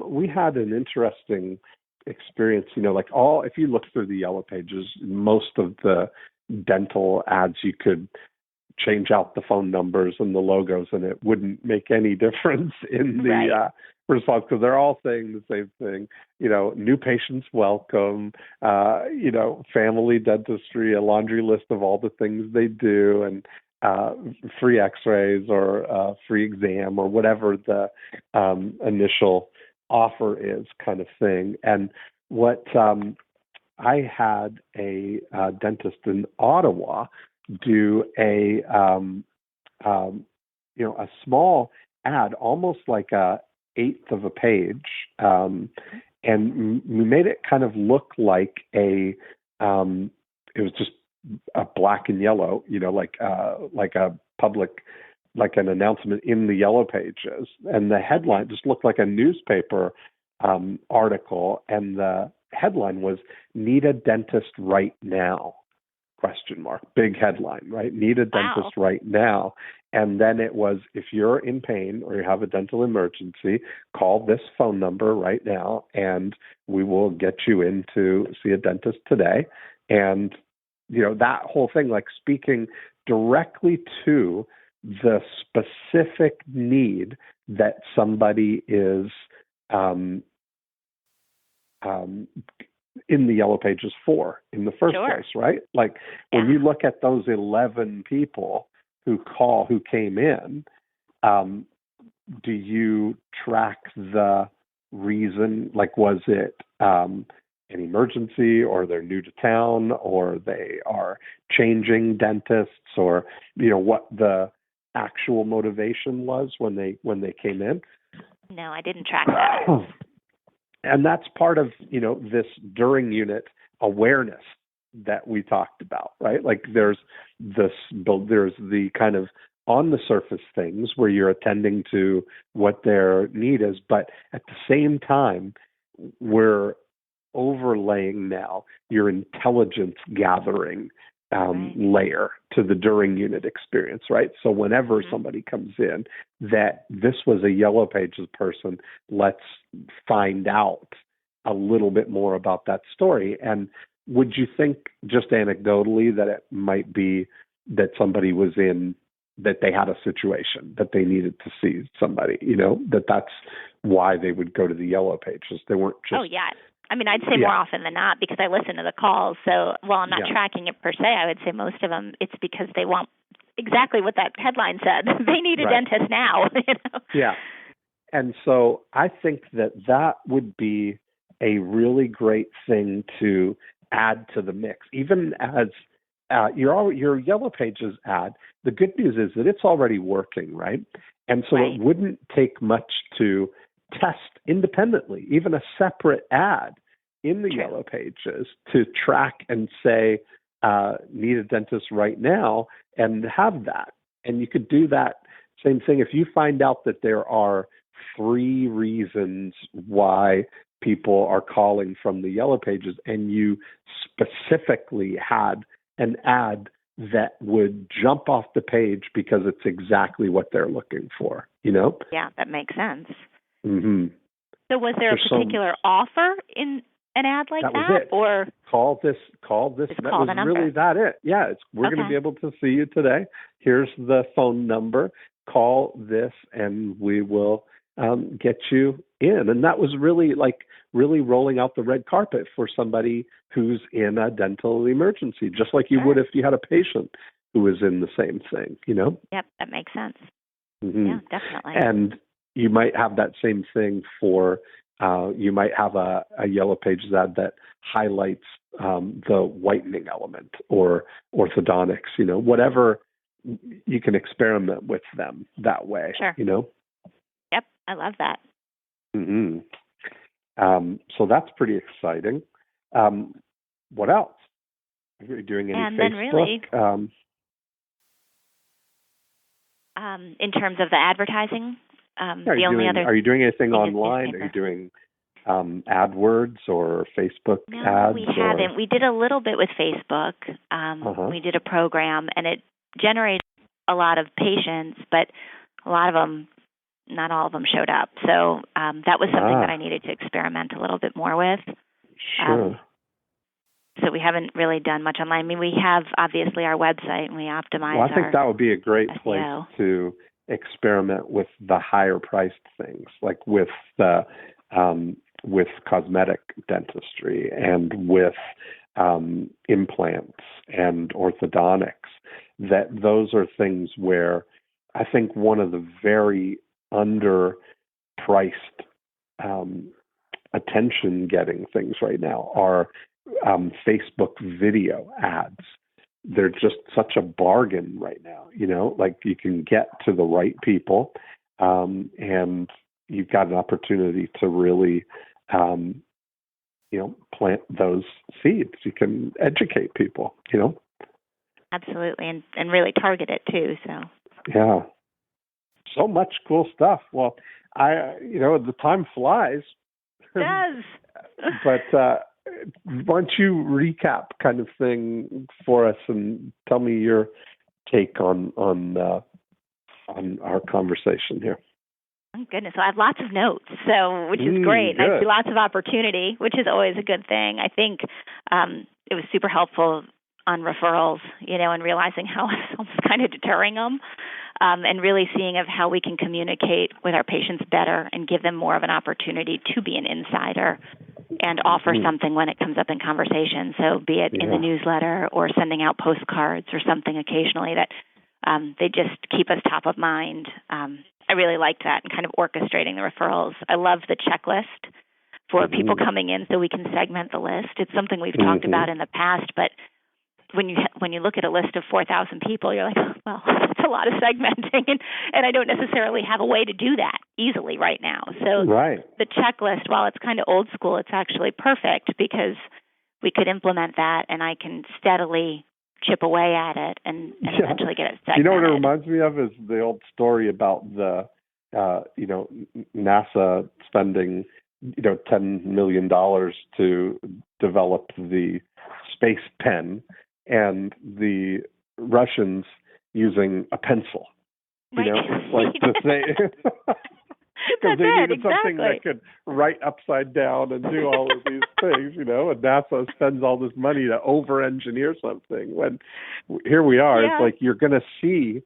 We had an interesting experience, like if you look through the yellow pages, most of the dental ads, you could change out the phone numbers and the logos, and it wouldn't make any difference in the response, because they're all saying the same thing. New patients welcome, family dentistry, a laundry list of all the things they do, and free X-rays or free exam or whatever the initial offer is, kind of thing. And what I had a dentist in Ottawa do a small ad, almost like a 1/8 of a page, and we made it kind of look like it was just a black and yellow, like a public, like an announcement in the yellow pages, and the headline just looked like a newspaper article, and the headline was "Need a dentist right now?" ? Big headline, right? Need a dentist right now. And then it was, if you're in pain or you have a dental emergency, call this phone number right now, and we will get you in to see a dentist today. And, that whole thing, like speaking directly to the specific need that somebody is in the yellow pages for in the first place, right? Like when you look at those 11 people who came in, do you track the reason? Like, was it an emergency, or they're new to town, or they are changing dentists, or what the actual motivation was when they came in? No, I didn't track that. And that's part of, this during unit awareness that we talked about, right? Like there's the kind of on the surface things where you're attending to what their need is, but at the same time, we're overlaying now your intelligence gathering layer to the during unit experience, right? So whenever somebody comes in, that this was a yellow pages person, let's find out a little bit more about that story. And would you think, just anecdotally, that it might be that somebody was in, that they had a situation that they needed to see somebody, that's why they would go to the yellow pages? They weren't just... Oh, yeah. I mean, I'd say more often than not, because I listen to the calls. So while I'm not tracking it per se, I would say most of them, it's because they want exactly what that headline said. They need a dentist now. Yeah. And so I think that would be a really great thing to add to the mix. Even as your Yellow Pages ad, the good news is that it's already working, right? And so Right. it wouldn't take much to test independently, even a separate ad in the True. Yellow Pages to track and say, need a dentist right now, and have that. And you could do that same thing if you find out that there are 3 reasons why people are calling from the Yellow Pages, and you specifically had an ad that would jump off the page because it's exactly what they're looking for, you know? Yeah, that makes sense. Mm-hmm. So was there a particular offer in an ad like that? that? Was it. Or call this. That call was the number. really that it. Yeah, we're going to be able to see you today. Here's the phone number. Call this, and we will get you in. And that was really rolling out the red carpet for somebody who's in a dental emergency, just like you would if you had a patient who was in the same thing, you know? Yep, that makes sense. Mm-hmm. Yeah, definitely. And you might have that same thing for, you might have a Yellow Pages ad that highlights the whitening element or orthodontics, you know, whatever. You can experiment with them that way, Sure. you know? Yep, I love that. Mm-hmm. So that's pretty exciting. What else? Are you doing any And Facebook? then really, in terms of the advertising, are you doing anything online? Are you doing AdWords or Facebook No, ads? we haven't. We did a little bit with Facebook. We did a program, and it generated a lot of patients, but a lot of them, not all of them showed up. So that was something that I needed to experiment a little bit more with. Sure. So we haven't really done much online. I mean, we have obviously our website, and we optimize. Well, I think that would be a great SEO. place to experiment with the higher priced things, like with cosmetic dentistry and with implants and orthodontics. That those are things where I think one of the very underpriced attention-getting things right now are Facebook video ads. They're just such a bargain right now, you know, like you can get to the right people, and you've got an opportunity to really, plant those seeds. You can educate people, you know. Absolutely, and really target it too. So yeah, so much cool stuff. Well, the time flies. It does. But why don't you recap kind of thing for us and tell me your take on our conversation here? Oh, goodness. So I have lots of notes, which is great. Good. And I see lots of opportunity, which is always a good thing. I think it was super helpful on referrals, and realizing how it's almost kind of deterring them, and really seeing of how we can communicate with our patients better and give them more of an opportunity to be an insider and offer something when it comes up in conversation. So be it in the newsletter or sending out postcards or something occasionally that they just keep us top of mind. I really liked that and kind of orchestrating the referrals. I love the checklist for people coming in so we can segment the list. It's something we've talked about in the past, but when you look at a list of 4,000 people, you're like, well, that's a lot of segmenting, and I don't necessarily have a way to do that easily right now. So the checklist, while it's kind of old school, it's actually perfect because we could implement that, and I can steadily chip away at it and eventually get it segmented. You know what it reminds me of is the old story about the, NASA spending, $10 million to develop the space pen, and the Russians using a pencil. Right. Like to say, because they needed something that could write upside down and do all of these things, and NASA spends all this money to over-engineer something. When here we are, it's like you're going to see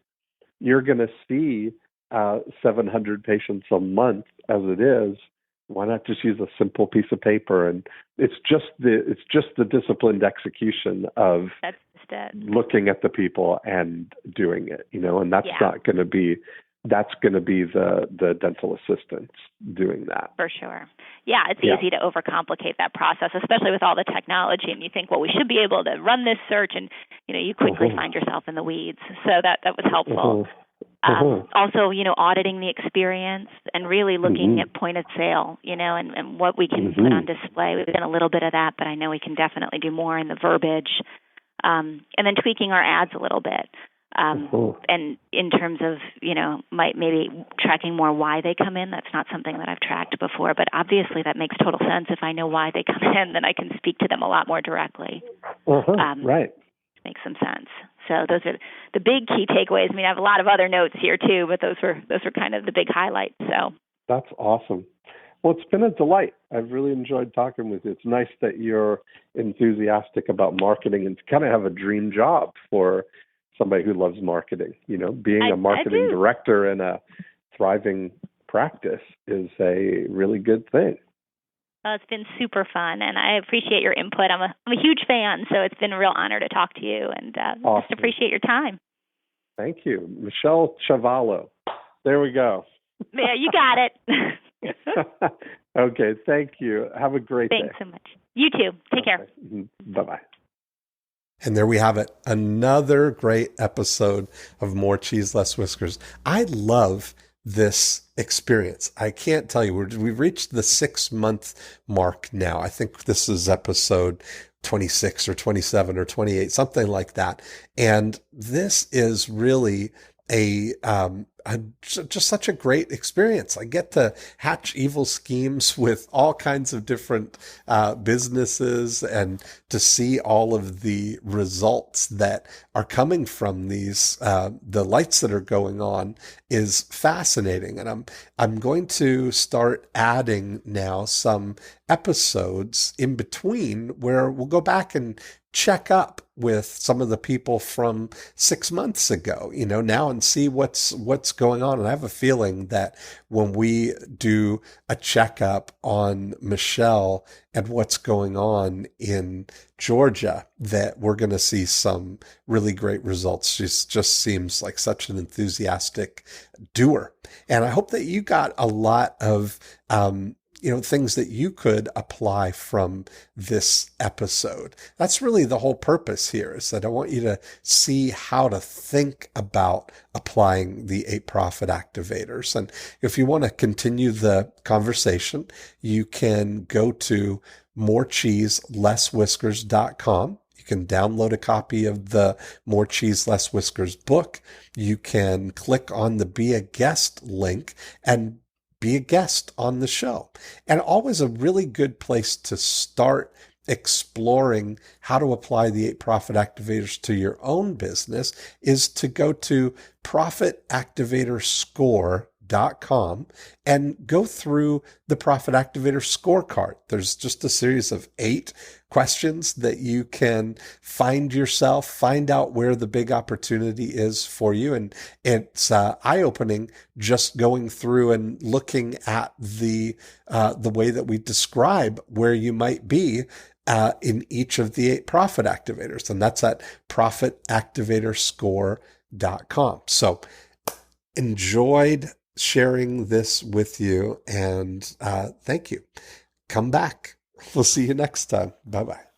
700 patients a month as it is. Why not just use a simple piece of paper? And it's just the disciplined execution of looking at the people and doing it, and that's not going to be that's going to be the dental assistants doing that. For sure. Yeah, it's easy to overcomplicate that process, especially with all the technology. And you think, well, we should be able to run this search, and you quickly find yourself in the weeds. So that was helpful. Also, auditing the experience and really looking at point of sale, and what we can put on display. We've done a little bit of that, but I know we can definitely do more in the verbiage, and then tweaking our ads a little bit. And in terms of, maybe tracking more why they come in, that's not something that I've tracked before, but obviously that makes total sense. If I know why they come in, then I can speak to them a lot more directly. Right. Makes some sense. So those are the big key takeaways. I mean, I have a lot of other notes here too, but those were kind of the big highlights. So that's awesome. Well, it's been a delight. I've really enjoyed talking with you. It's nice that you're enthusiastic about marketing and to kind of have a dream job for somebody who loves marketing. Being a marketing director in a thriving practice is a really good thing. It's been super fun, and I appreciate your input. I'm a huge fan, so it's been a real honor to talk to you, and awesome. Just appreciate your time. Thank you. Michelle Ciavola. There we go. Yeah, you got it. Okay, thank you. Have a great day. Thanks so much. You too. Take care. Bye-bye. And there we have it. Another great episode of More Cheese, Less Whiskers. I love this experience. I can't tell you, we've reached the 6-month mark now. I think this is episode 26 or 27 or 28, something like that. And this is really just such a great experience. I get to hatch evil schemes with all kinds of different businesses, and to see all of the results that are coming from these, the lights that are going on is fascinating. And I'm going to start adding now some episodes in between where we'll go back and check up with some of the people from 6 months ago, now, and see what's going on. And I have a feeling that when we do a checkup on Michelle and what's going on in Georgia, that we're going to see some really great results. She just seems like such an enthusiastic doer. And I hope that you got a lot of, things that you could apply from this episode. That's really the whole purpose here, is that I want you to see how to think about applying the 8 profit activators. And if you want to continue the conversation, you can go to morecheeselesswhiskers.com. You can download a copy of the More Cheese, Less Whiskers book. You can click on the Be a Guest link and be a guest on the show. And always a really good place to start exploring how to apply the 8 profit activators to your own business is to go to profitactivatorscore.com and go through the Profit Activator scorecard. There's just a series of 8 questions that you can find out where the big opportunity is for you. And it's eye-opening just going through and looking at the way that we describe where you might be in each of the 8 profit activators. And that's at profitactivatorscore.com. So enjoyed sharing this with you, and thank you. Come back. We'll see you next time. Bye-bye.